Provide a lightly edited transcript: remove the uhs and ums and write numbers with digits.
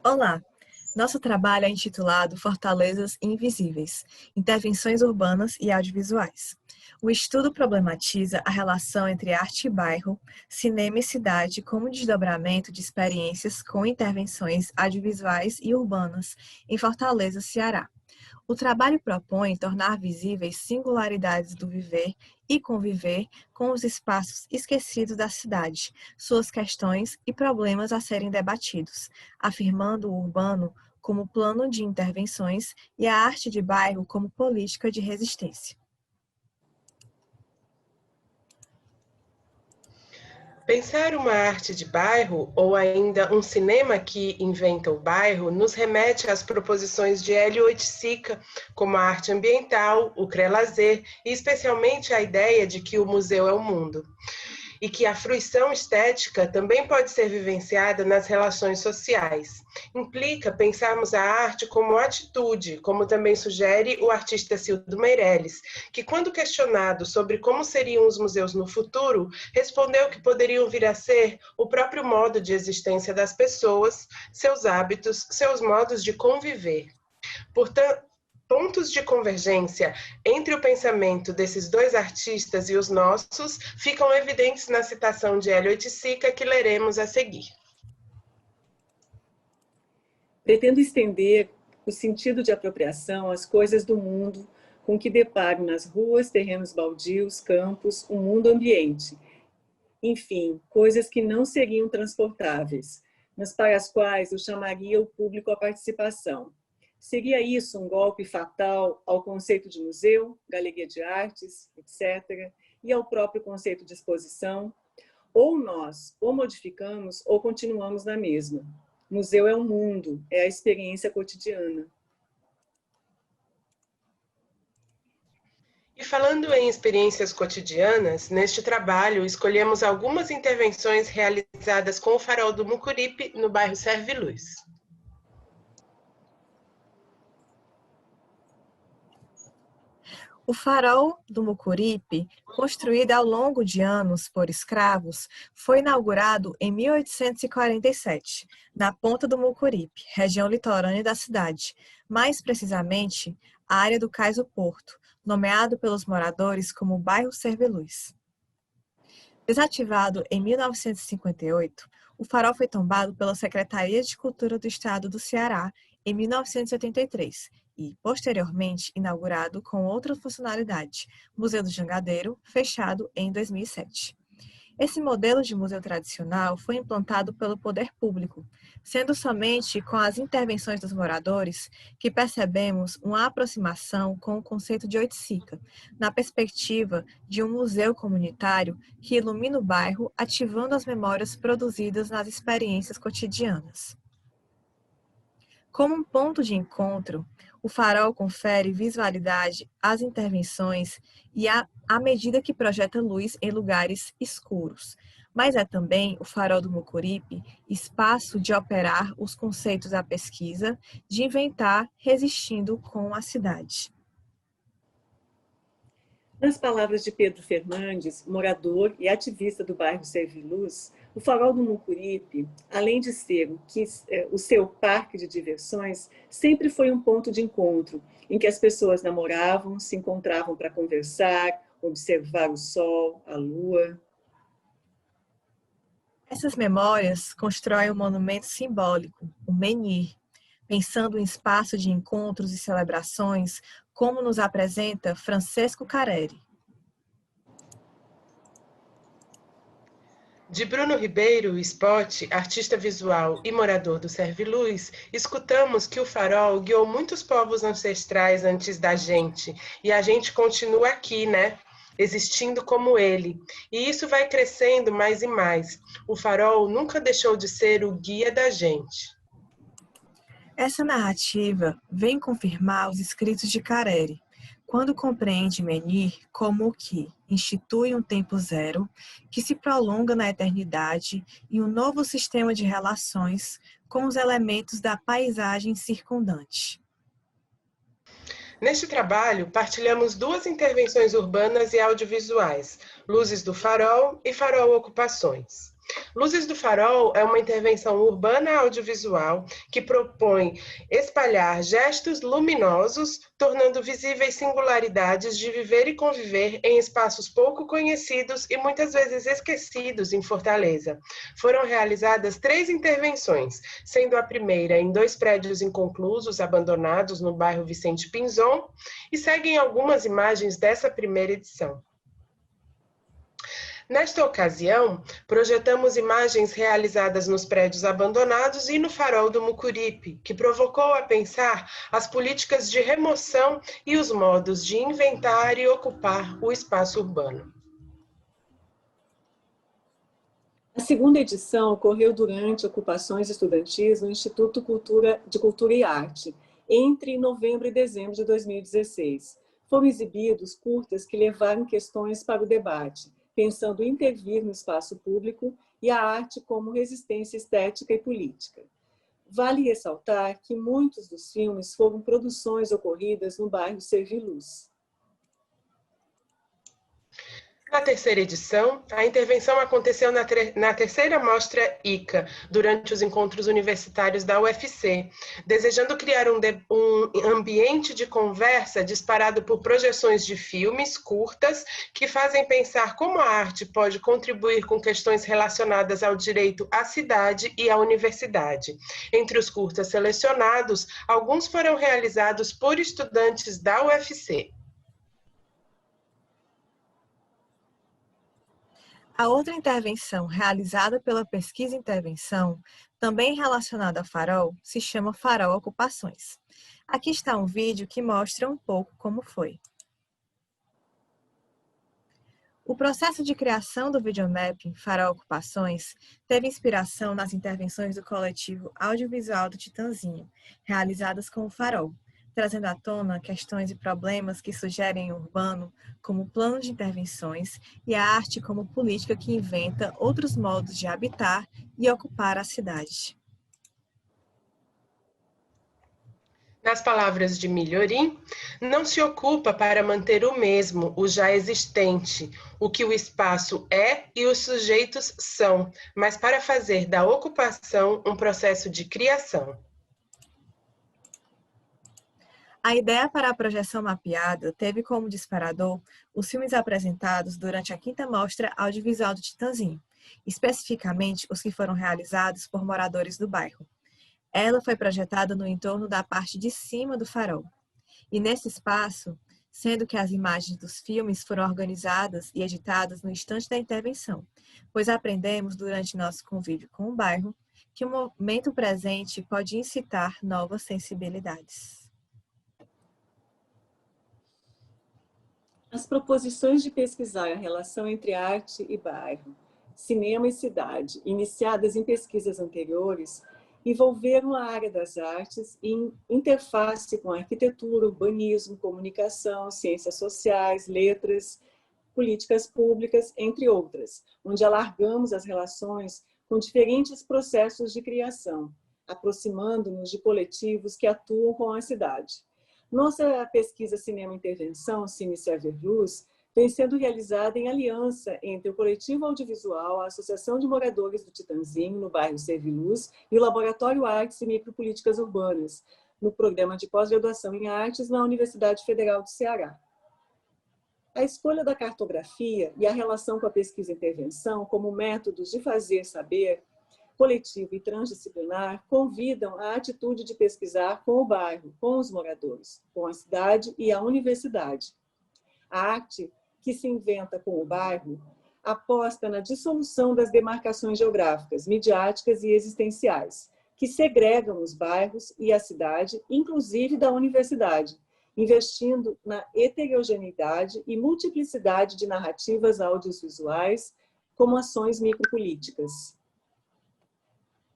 Olá! Nosso trabalho é intitulado Fortalezas Invisíveis, Intervenções Urbanas e Audiovisuais. O estudo problematiza a relação entre arte e bairro, cinema e cidade como desdobramento de experiências com intervenções audiovisuais e urbanas em Fortaleza, Ceará. O trabalho propõe tornar visíveis singularidades do viver e conviver com os espaços esquecidos da cidade, suas questões e problemas a serem debatidos, afirmando o urbano como plano de intervenções e a arte de bairro como política de resistência. Pensar uma arte de bairro, ou ainda um cinema que inventa o bairro, nos remete às proposições de Hélio Oiticica, como a arte ambiental, o CRE-Lazer, e especialmente a ideia de que o museu é o mundo. E que a fruição estética também pode ser vivenciada nas relações sociais. Implica pensarmos a arte como atitude, como também sugere o artista Cildo Meirelles, que quando questionado sobre como seriam os museus no futuro, respondeu que poderiam vir a ser o próprio modo de existência das pessoas, seus hábitos, seus modos de conviver. Portanto, pontos de convergência entre o pensamento desses dois artistas e os nossos ficam evidentes na citação de Hélio Oiticica que leremos a seguir. Pretendo estender o sentido de apropriação às coisas do mundo com que deparo nas ruas, terrenos baldios, campos, o mundo ambiente. Enfim, coisas que não seriam transportáveis, mas para as quais eu chamaria o público à participação. Seria isso um golpe fatal ao conceito de museu, galeria de artes, etc., e ao próprio conceito de exposição? Ou nós ou modificamos ou continuamos na mesma. Museu é o mundo, é a experiência cotidiana. E falando em experiências cotidianas, neste trabalho escolhemos algumas intervenções realizadas com o Farol do Mucuripe, no bairro Serviluz. O Farol do Mucuripe, construído ao longo de anos por escravos, foi inaugurado em 1847, na Ponta do Mucuripe, região litorânea da cidade, mais precisamente, a área do Cais do Porto, nomeado pelos moradores como Bairro Serviluz. Desativado em 1958, o farol foi tombado pela Secretaria de Cultura do Estado do Ceará em 1983 e, posteriormente, inaugurado com outra funcionalidade, Museu do Jangadeiro, fechado em 2007. Esse modelo de museu tradicional foi implantado pelo poder público, sendo somente com as intervenções dos moradores que percebemos uma aproximação com o conceito de Oiticica, na perspectiva de um museu comunitário que ilumina o bairro, ativando as memórias produzidas nas experiências cotidianas. Como um ponto de encontro, o farol confere visualidade às intervenções e à medida que projeta luz em lugares escuros, mas é também o farol do Mucuripe espaço de operar os conceitos da pesquisa, de inventar, resistindo com a cidade. Nas palavras de Pedro Fernandes, morador e ativista do bairro Serviluz, o Farol do Mucuripe, além de ser o seu parque de diversões, sempre foi um ponto de encontro, em que as pessoas namoravam, se encontravam para conversar, observar o sol, a lua. Essas memórias constroem um monumento simbólico, o menhir, pensando em espaço de encontros e celebrações, como nos apresenta Francesco Careri. De Bruno Ribeiro Spot, artista visual e morador do Serviluz, escutamos que o farol guiou muitos povos ancestrais antes da gente, e a gente continua aqui, né? Existindo como ele. E isso vai crescendo mais e mais. O farol nunca deixou de ser o guia da gente. Essa narrativa vem confirmar os escritos de Careri, quando compreende Menhir como o que institui um tempo zero, que se prolonga na eternidade e um novo sistema de relações com os elementos da paisagem circundante. Neste trabalho, partilhamos duas intervenções urbanas e audiovisuais, Luzes do Farol e Farol Ocupações. Luzes do Farol é uma intervenção urbana audiovisual que propõe espalhar gestos luminosos, tornando visíveis singularidades de viver e conviver em espaços pouco conhecidos e muitas vezes esquecidos em Fortaleza. Foram realizadas 3 intervenções, sendo a primeira em 2 prédios inconclusos, abandonados no bairro Vicente Pinzon, e seguem algumas imagens dessa primeira edição. Nesta ocasião, projetamos imagens realizadas nos prédios abandonados e no farol do Mucuripe, que provocou a pensar as políticas de remoção e os modos de inventar e ocupar o espaço urbano. A segunda edição ocorreu durante ocupações estudantis no Instituto de Cultura e Arte, entre novembro e dezembro de 2016. Foram exibidos curtas que levaram questões para o debate, pensando em intervir no espaço público e a arte como resistência estética e política. Vale ressaltar que muitos dos filmes foram produções ocorridas no bairro Serviluz. Na terceira edição, a intervenção aconteceu na terceira mostra ICA, durante os encontros universitários da UFC, desejando criar um ambiente de conversa disparado por projeções de filmes curtas que fazem pensar como a arte pode contribuir com questões relacionadas ao direito à cidade e à universidade. Entre os curtas selecionados, alguns foram realizados por estudantes da UFC. A outra intervenção realizada pela Pesquisa Intervenção, também relacionada a Farol, se chama Farol Ocupações. Aqui está um vídeo que mostra um pouco como foi. O processo de criação do videomapping Farol Ocupações teve inspiração nas intervenções do coletivo audiovisual do Titanzinho, realizadas com o Farol, trazendo à tona questões e problemas que sugerem o urbano como plano de intervenções e a arte como política que inventa outros modos de habitar e ocupar a cidade. Nas palavras de Milhorim, não se ocupa para manter o mesmo, o já existente, o que o espaço é e os sujeitos são, mas para fazer da ocupação um processo de criação. A ideia para a projeção mapeada teve como disparador os filmes apresentados durante a 5ª Mostra Audiovisual do Titanzinho, especificamente os que foram realizados por moradores do bairro. Ela foi projetada no entorno da parte de cima do farol. E nesse espaço, sendo que as imagens dos filmes foram organizadas e editadas no instante da intervenção, pois aprendemos durante nosso convívio com o bairro que o momento presente pode incitar novas sensibilidades. As proposições de pesquisar a relação entre arte e bairro, cinema e cidade, iniciadas em pesquisas anteriores, envolveram a área das artes em interface com arquitetura, urbanismo, comunicação, ciências sociais, letras, políticas públicas, entre outras, onde alargamos as relações com diferentes processos de criação, aproximando-nos de coletivos que atuam com a cidade. Nossa pesquisa Cinema Intervenção, Cine Serviluz, vem sendo realizada em aliança entre o Coletivo Audiovisual, a Associação de Moradores do Titanzinho, no bairro Serviluz, e o Laboratório Artes e Micropolíticas Urbanas, no programa de pós-graduação em artes na Universidade Federal do Ceará. A escolha da cartografia e a relação com a pesquisa intervenção como métodos de fazer saber, coletivo e transdisciplinar, convidam à atitude de pesquisar com o bairro, com os moradores, com a cidade e a universidade. A arte que se inventa com o bairro aposta na dissolução das demarcações geográficas, midiáticas e existenciais, que segregam os bairros e a cidade, inclusive da universidade, investindo na heterogeneidade e multiplicidade de narrativas audiovisuais como ações micropolíticas.